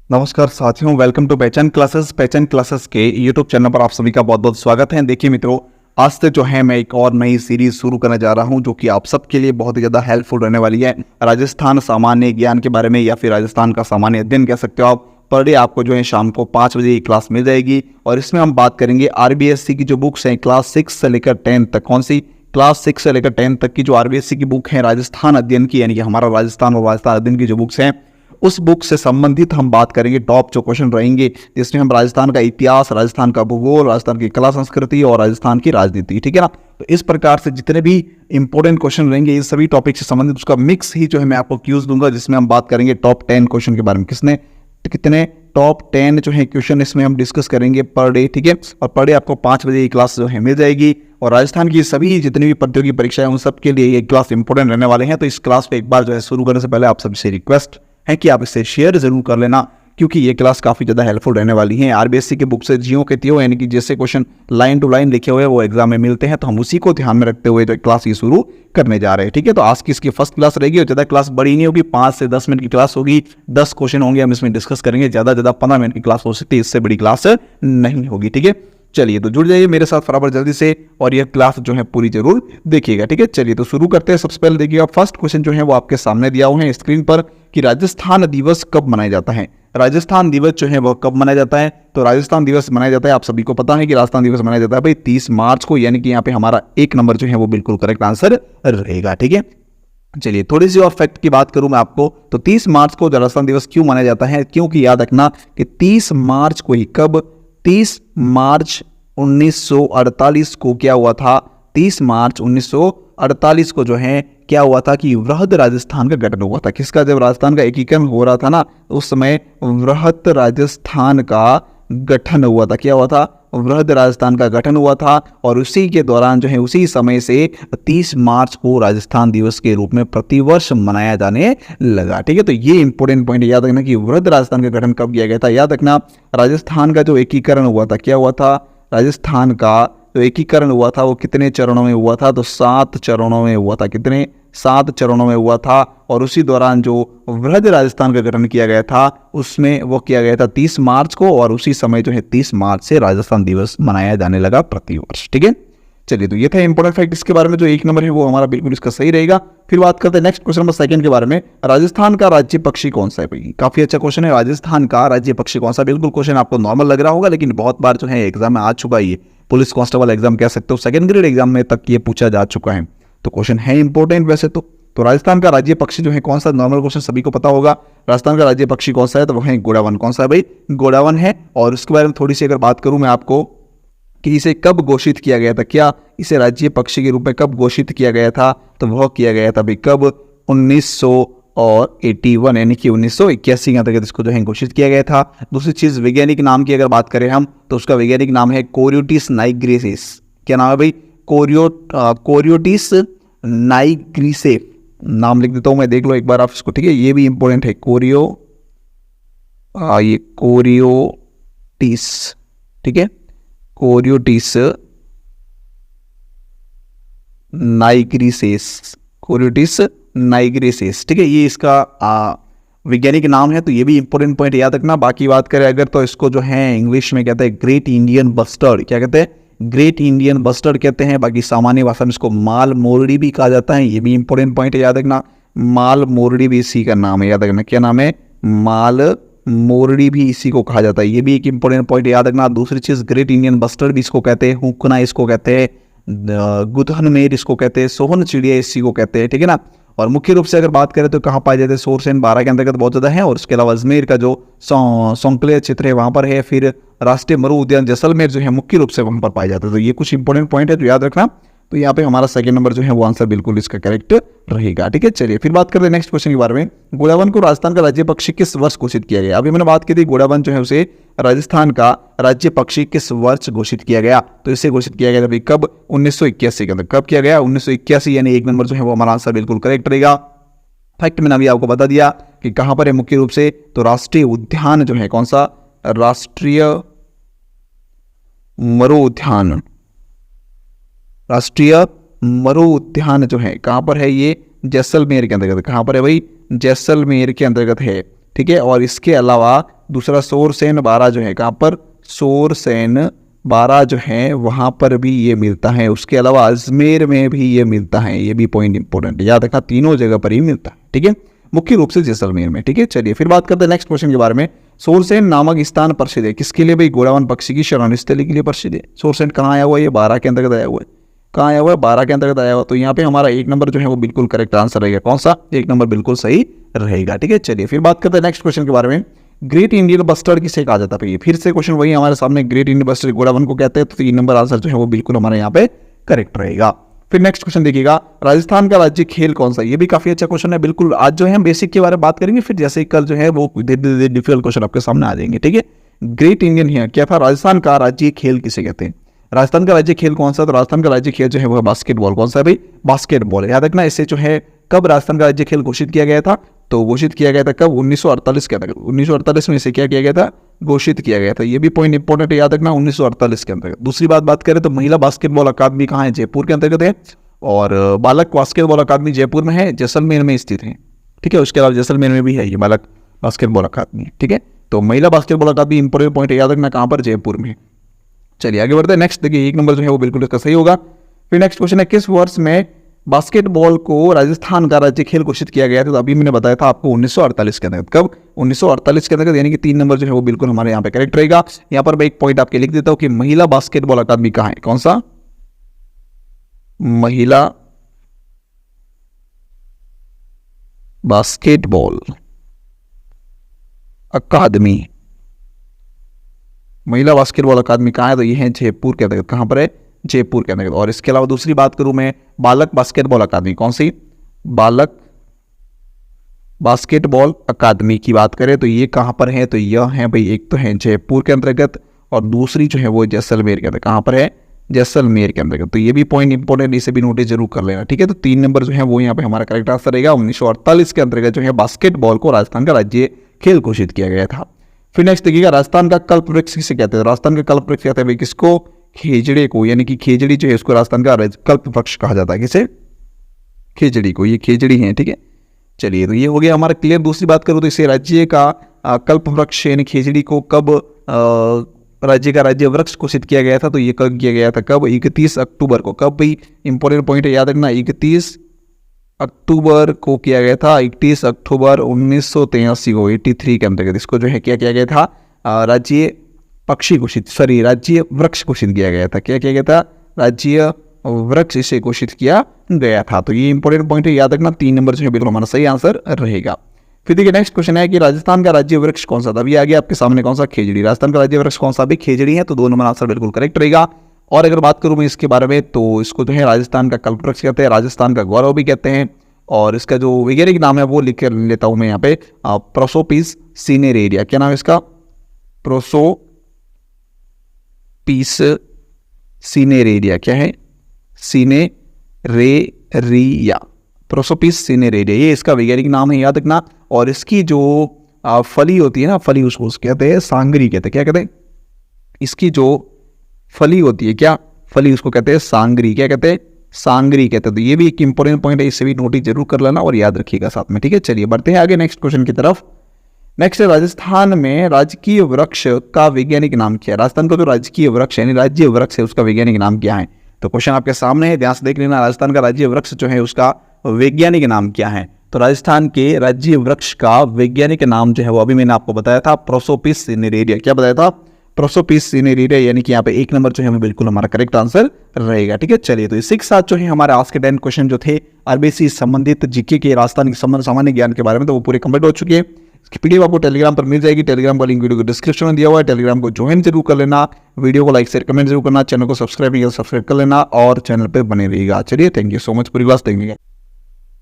नमस्कार साथियों, welcome to पहचान क्लासेस। पहचान क्लासेस के यूट्यूब चैनल पर आप सभी का बहुत बहुत स्वागत है। देखिए मित्रों, आज से जो है मैं एक और नई सीरीज शुरू करने जा रहा हूं जो कि आप सबके लिए बहुत ही ज़्यादा हेल्पफुल रहने वाली है। राजस्थान सामान्य ज्ञान के बारे में या फिर राजस्थान का सामान्य अध्ययन कह सकते हो आप। पर डे आपको जो है शाम को 5 बजे ये क्लास मिल जाएगी और इसमें हम बात करेंगे आरबीएससी की जो बुक्स हैं क्लास 6 से लेकर 10 तक। कौन सी? क्लास 6 से लेकर 10 तक की जो आरबीएससी की बुक है राजस्थान अध्ययन की, यानी कि हमारा राजस्थान और राजस्थान अध्ययन की जो बुक्स हैं उस बुक से संबंधित हम बात करेंगे। टॉप जो क्वेश्चन रहेंगे जिसमें हम राजस्थान का इतिहास, राजस्थान का भूगोल, राजस्थान की कला संस्कृति और राजस्थान की राजनीति, ठीक है ना। तो इस प्रकार से जितने भी इंपॉर्टेंट क्वेश्चन रहेंगे इस सभी टॉपिक से संबंधित उसका मिक्स ही जो है मैं आपको क्यूज दूंगा, जिसमें हम बात करेंगे टॉप 10 क्वेश्चन के बारे में। कितने टॉप 10 जो है क्वेश्चन इसमें हम डिस्कस करेंगे पर डे, ठीक है। और पर डे आपको 5 बजे ये क्लास जो है मिल जाएगी और राजस्थान की सभी जितनी भी प्रतियोगी परीक्षाएं उन सब के लिए ये क्लास इंपॉर्टेंट रहने वाले हैं। तो इस क्लास पे एक बार जो है शुरू करने से पहले आप सबसे रिक्वेस्ट है कि आप इसे शेयर जरूर कर लेना, क्योंकि ये क्लास काफ़ी ज़्यादा हेल्पफुल रहने वाली है। आरबीएससी के बुक से जियो के त्यों, यानी कि जैसे क्वेश्चन लाइन टू लाइन लिखे हुए वो एग्जाम में मिलते हैं, तो हम उसी को ध्यान में रखते हुए जो क्लास ये शुरू करने जा रहे हैं, ठीक है। तो आज की इसकी फर्स्ट क्लास रहेगी और ज़्यादा क्लास बड़ी नहीं होगी, 5 से 10 मिनट की क्लास होगी। 10 क्वेश्चन होंगे, हम इसमें डिस्कस करेंगे। ज़्यादा 15 मिनट की क्लास हो सकती है, इससे बड़ी क्लास नहीं होगी, ठीक है। चलिए तो जुड़ जाइए मेरे साथ बराबर जल्दी से और यह क्लास जो है पूरी जरूर देखिएगा, ठीक है। चलिए तो शुरू करते हैं। सबसे पहले देखिएगा फर्स्ट क्वेश्चन जो है वो आपके सामने दिया हुआ है स्क्रीन पर कि राजस्थान दिवस कब मनाया जाता है। राजस्थान दिवस जो है वह कब मनाया जाता है? तो राजस्थान दिवस मनाया जाता है, आप सभी को पता है कि राजस्थान दिवस मनाया जाता है भाई 30 मार्च को, यानी कि यहाँ पे हमारा 1 नंबर जो है वो बिल्कुल करेक्ट आंसर रहेगा, ठीक है। चलिए थोड़ी सी और फैक्ट की बात करूं मैं आपको, तो 30 मार्च को राजस्थान दिवस क्यों मनाया जाता है? क्योंकि याद रखना कि 30 मार्च को ही, कब? 30 मार्च 1948 को क्या हुआ था? 30 मार्च 1948 को जो है क्या हुआ था कि वृहद राजस्थान का गठन हुआ था। किसका? जब राजस्थान का एकीकरण हो रहा था ना, उस समय वृहद राजस्थान का गठन हुआ था। क्या हुआ था? वृहद राजस्थान का गठन हुआ था और उसी के दौरान जो है उसी समय से 30 मार्च को राजस्थान दिवस के रूप में प्रतिवर्ष मनाया जाने लगा, ठीक है। तो ये इंपॉर्टेंट पॉइंट याद रखना कि वृहद राजस्थान का गठन कब किया गया था। याद रखना राजस्थान का जो एकीकरण हुआ था, क्या हुआ था? राजस्थान का जो एकीकरण हुआ था वो कितने चरणों में हुआ था? तो 7 चरणों में हुआ था। कितने? 7 चरणों में हुआ था। और उसी दौरान जो वृहद राजस्थान का गठन किया गया था उसमें वो किया गया था 30 मार्च को, और उसी समय जो है 30 मार्च से राजस्थान दिवस मनाया जाने लगा प्रतिवर्ष, ठीक है। चलिए तो ये था इंपॉर्टेंट फैक्ट इसके बारे में। जो 1 नंबर है वो हमारा बिल्कुल इसका सही रहेगा। फिर बात करते हैं नेक्स्ट क्वेश्चन नंबर 2 के बारे में। राजस्थान का राज्य पक्षी कौन सा है भाई? काफी अच्छा क्वेश्चन है। राजस्थान का राज्य पक्षी कौन सा? बिल्कुल क्वेश्चन आपको नॉर्मल लग रहा होगा, लेकिन बहुत बार जो है एग्जाम में आ चुका है। ये पुलिस कांस्टेबल एग्जाम कह सकते हो, सेकंड ग्रेड एग्जाम में तक ये पूछा जा चुका है, तो क्वेश्चन है इंपॉर्टेंट वैसे तो राजस्थान का राज्य पक्षी जो है कौन सा? नॉर्मल क्वेश्चन सभी को पता होगा। राजस्थान का राज्य पक्षी कौन सा है? तो वो है गोडावन। कौन सा है भाई? गोडावन है। और उसके बारे में थोड़ी सी अगर बात करूं मैं आपको कि इसे कब घोषित किया गया था, क्या इसे राज्य पक्षी के रूप में कब घोषित किया गया था? तो वह किया गया था भाई कब? 1981, यानी कि 1981 के अंतर्गत इसको जो है घोषित किया गया था। दूसरी चीज वैज्ञानिक नाम की अगर बात करें हम, तो उसका वैज्ञानिक नाम है कोरियोटिस नाइग्रिसेस। क्या नाम है भाई? कोरियोटिस नाइग्रिसेफ। नाम लिख देता हूं मैं, देख लो एक बार आप इसको, ठीक है। ये भी इंपॉर्टेंट है। ये कोरियोटिस, ठीक है। कोरियोटिस नाइग्रिसेस, कोरियोटिस नाइग्रिसेस, ठीक है। ये इसका वैज्ञानिक नाम है। तो ये भी इंपॉर्टेंट पॉइंट याद रखना। बाकी बात करें अगर, तो इसको जो है इंग्लिश में कहते हैं ग्रेट इंडियन बस्टर्ड। क्या कहते हैं? ग्रेट इंडियन बस्टर्ड कहते हैं। बाकी सामान्य भाषा में इसको माल मोरडी भी कहा जाता है। ये भी इंपॉर्टेंट पॉइंट है, याद रखना। माल मोरडी भी इसी का नाम है, याद रखना। क्या नाम है? माल मोरडी भी इसी को कहा जाता है। ये भी एक इंपॉर्टेंट पॉइंट याद रखना। दूसरी चीज ग्रेट इंडियन बस्टर्ड भी इसको कहते हैं, हुकना इसको कहते हैं, गुदहनमेर इसको कहते हैं, सोहन चिड़िया इसी को कहते हैं, ठीक है ना। और मुख्य रूप से अगर बात करें तो कहाँ पाए जाते हैं? सोरसेन 12 के अंतर्गत बहुत ज्यादा है। और उसके अलावा अजमेर का जो सौंकलिया क्षेत्र है वहां पर है। फिर राष्ट्रीय मरु उद्यान जैसलमेर जो है मुख्य रूप से वहां पर पाए जाते हैं। तो ये कुछ इंपॉर्टेंट पॉइंट है तो याद रखना। तो यहाँ पे हमारा 2nd नंबर जो है वो आंसर बिल्कुल इसका करेक्ट रहेगा, ठीक है। चलिए फिर बात करते हैं नेक्स्ट क्वेश्चन के बारे में। गोडावन को राजस्थान का राज्य पक्षी किस वर्ष घोषित किया गया? अभी मैंने बात की थी गोडावन जो है उसे राजस्थान का राज्य पक्षी किस वर्ष घोषित किया गया? तो इसे घोषित किया गया था कब? 1981 के अंदर। कब किया गया? 1981, यानी 1 नंबर जो है वो हमारा आंसर बिल्कुल करेक्ट रहेगा। फैक्ट मैंने अभी आपको बता दिया कि कहां पर है मुख्य रूप से, तो राष्ट्रीय उद्यान जो है कौन सा? राष्ट्रीय मरु उद्यान। राष्ट्रीय मरु उद्यान जो है कहां पर है? ये जैसलमेर के अंतर्गत। कहां पर है भाई? जैसलमेर के अंतर्गत है, ठीक है। और इसके अलावा दूसरा सोरसेन बारा जो है कहाँ पर, सोरसेन बारा जो है वहाँ पर भी ये मिलता है। उसके अलावा अजमेर में भी ये मिलता है, ये भी पॉइंट इंपॉर्टेंट है, याद रखना तीनों जगह पर ही मिलता है, ठीक है, मुख्य रूप से जैसलमेर में, ठीक है। चलिए फिर बात करते हैं नेक्स्ट क्वेश्चन के बारे में। सोरसेन नामक स्थान प्रसिद्ध है किसके लिए भाई, गोड़ावन पक्षी की शरण स्थली के लिए प्रसिद्ध है। सोरसेन कहाँ आया हुआ है, ये बारा के अंतर्गत आया हुआ है, कहाँ आया हुआ है, बारा के अंतर्गत आया हुआ। तो यहाँ पे हमारा एक नंबर जो है वो बिल्कुल करेक्ट आंसर रहेगा, कौन सा, एक नंबर बिल्कुल सही रहेगा, ठीक है। चलिए फिर बात करते हैं नेक्स्ट क्वेश्चन के बारे में। ग्रेट इंडियन बस्टर्ड किसे कहा जाता है, फिर से क्वेश्चन वही हमारे सामने, ग्रेट इंडियन बस्टर्ड गोड़ावन को कहते हैं। तो 3 नंबर आंसर जो है वो बिल्कुल हमारे यहाँ पे करेक्ट रहेगा। फिर नेक्स्ट क्वेश्चन देखिएगा, राजस्थान का राज्य खेल कौन सा, ये भी काफी अच्छा क्वेश्चन है। बिल्कुल आज जो है हम बेसिक के बारे में बात करेंगे, फिर जैसे कल जो है वो डिफिकल्ट क्वेश्चन आपके सामने आ जाएंगे, ठीक है। ग्रेट इंडियन है क्या था, राजस्थान का राज्य खेल किसे कहते हैं, राजस्थान का राज्य खेल कौन सा, तो राजस्थान का राज्य खेल जो है वो बास्केटबॉल, कौन सा है भाई, बास्केटबॉल। याद रखना, इससे जो है कब राजस्थान का राज्य खेल घोषित किया गया था, तो घोषित किया गया था कब, 1948 के अंतर्गत, 1948 में इसे क्या किया गया था, घोषित किया गया था। ये भी पॉइंट इंपॉर्टेंट है, याद रखना 1948 के अंतर्गत। दूसरी बात करें तो महिला बास्केटबॉल अकादमी कहाँ है, जयपुर के अंतर्गत है, और बालक बास्केटबॉल अकादमी जयपुर में है, जैसलमेर में स्थित है, ठीक है। उसके अलावा जैसलमेर में भी है ये बालक बास्केटबॉल अकादमी, ठीक है। तो महिला बास्केटबॉल अकादमी इंपॉर्टेंट पॉइंट है, याद रखना कहाँ पर, जयपुर में। चलिए आगे बढ़ते हैं। नेक्स्ट देखिए, एक नंबर जो है वो बिल्कुल इसका सही होगा। फिर नेक्स्ट क्वेश्चन है, किस वर्ष में बास्केटबॉल को राजस्थान का राज्य खेल घोषित किया गया था, तो अभी मैंने बताया था आपको 1948 के अंतर्गत, कब, 1948 के अंतर्गत, यानी कि 3 नंबर जो है वो बिल्कुल हमारे यहाँ पे करेक्ट रहेगा। यहाँ पर मैं एक पॉइंट आपके लिख देता हूँ कि महिला बास्केटबॉल अकादमी कहाँ है, कौन सा, महिला बास्केटबॉल अकादमी, महिला बास्केटबॉल अकादमी कहाँ है, तो ये है जयपुर के अंतर्गत, कहाँ पर है, जयपुर के अंतर्गत। और इसके अलावा दूसरी बात करूं मैं, बालक बास्केटबॉल अकादमी, कौन सी, बालक बास्केटबॉल अकादमी की बात करें तो ये कहाँ पर है, तो यह है भाई, एक तो है जयपुर के अंतर्गत और दूसरी जो है वो जैसलमेर के अंदर, कहाँ पर है, जैसलमेर के अंतर्गत। तो ये भी पॉइंट इंपॉर्टेंट, इसे भी नोटिस जरूर कर लेना, ठीक है। तो 3 नंबर जो है वो यहाँ पे हमारा करेक्ट आंसर रहेगा। 1948 के अंतर्गत जो है बास्केटबॉल को राजस्थान का राज्य खेल घोषित किया गया था। फिर नेक्स्ट देखिएगा, राजस्थान का कल्प वृक्ष किसे कहते हैं, राजस्थान का कल्प वृक्ष कहते हैं भाई किसको, खेजड़े को, यानी कि खेजड़ी जो है उसको राजस्थान का कल्प वृक्ष कहा जाता है, किसे, खेजड़ी को, ये खेजड़ी है, ठीक है। चलिए तो ये हो गया हमारा क्लियर। दूसरी बात करूँ तो इसे राज्य का कल्प वृक्ष यानी खेजड़ी को कब राज्य का राज्य वृक्ष घोषित किया गया था, तो ये कब किया गया था, कब, 31 अक्टूबर को, कब भाई, इंपॉर्टेंट पॉइंट है, याद रखना 31 अक्टूबर को किया गया था, 31 अक्टूबर 1983 को, 83 के अंतर्गत इसको जो है क्या किया गया था, राज्य पक्षी घोषित, सॉरी राज्य वृक्ष घोषित किया गया था, क्या किया गया था, राज्य वृक्ष इसे घोषित किया गया था। तो ये इंपॉर्टेंट पॉइंट है, याद रखना 3 नंबर जो है बिल्कुल हमारा सही आंसर रहेगा। फिर देखिए नेक्स्ट क्वेश्चन है कि राजस्थान का राज्य वृक्ष कौन सा था, अभी आ गया आपके सामने, कौन सा, खेजड़ी। राजस्थान का राज्य वृक्ष कौन सा, भी खेजड़ी है, तो 2 नंबर आंसर बिल्कुल करेक्ट रहेगा। और अगर बात करूं मैं इसके बारे में तो इसको जो है राजस्थान का कल्प वृक्ष कहते हैं, राजस्थान का गौरव भी कहते हैं, और इसका जो वैज्ञानिक नाम है वो लिख कर लेता हूं मैं यहाँ पे, प्रोसोपिस सिनेरेरिया। क्या नाम है इसका, प्रोसोपिस सिनेरेरिया, क्या है, सिनेरेरिया, प्रोसोपिस सिनेरेरिया, ये इसका वैज्ञानिक नाम है, याद रखना। और इसकी जो फली होती है ना, फली उसको कहते हैं सांगरी कहते हैं, क्या कहते हैं, इसकी जो फली होती है, क्या फली, उसको कहते हैं सांगरी, क्या कहते हैं, सांगरी कहते हैं। तो ये भी एक इंपॉर्टेंट पॉइंट है, इसे भी नोटिस जरूर कर लेना और याद रखिएगा साथ में, ठीक है। चलिए बढ़ते हैं आगे नेक्स्ट क्वेश्चन की तरफ। नेक्स्ट है, राजस्थान में राजकीय वृक्ष का वैज्ञानिक नाम क्या है, राजस्थान का जो राजकीय वृक्ष यानी राज्य वृक्ष है उसका वैज्ञानिक नाम क्या है, तो क्वेश्चन आपके सामने है, ध्यान से देख लेना। राजस्थान का राज्य वृक्ष जो है उसका वैज्ञानिक नाम क्या है, तो राजस्थान के राज्य वृक्ष का वैज्ञानिक नाम जो है वो अभी मैंने आपको बताया था, प्रोसोपिस सिनेरेरिया। क्या बताया था, प्रोसोपिस सिनेरेरिया, यानी कि यहाँ पे 1 नंबर जो है बिल्कुल हमारा करेक्ट आंसर रहेगा, ठीक है। चलिए तो इसी के साथ जो है हमारे आज के 10 क्वेश्चन जो थे आरबीसी संबंधित जीके के राजस्थान के सामान्य ज्ञान के बारे में, तो वो पूरे कंप्लीट हो चुके हैं। इसकी पीडीएफ आपको टेलीग्राम पर मिल जाएगी, टेलीग्राम का लिंक वीडियो को डिस्क्रिप्शन में दिया हुआ है, टेलीग्राम को ज्वाइन जरूर कर लेना, वीडियो को लाइक शेयर कमेंट जरूर करना, चैनल को सब्सक्राइब नहीं किया सब्सक्राइब कर लेना और चैनल पर बने रहिएगा। चलिए थैंक यू सो मच, पूरी क्लास देखने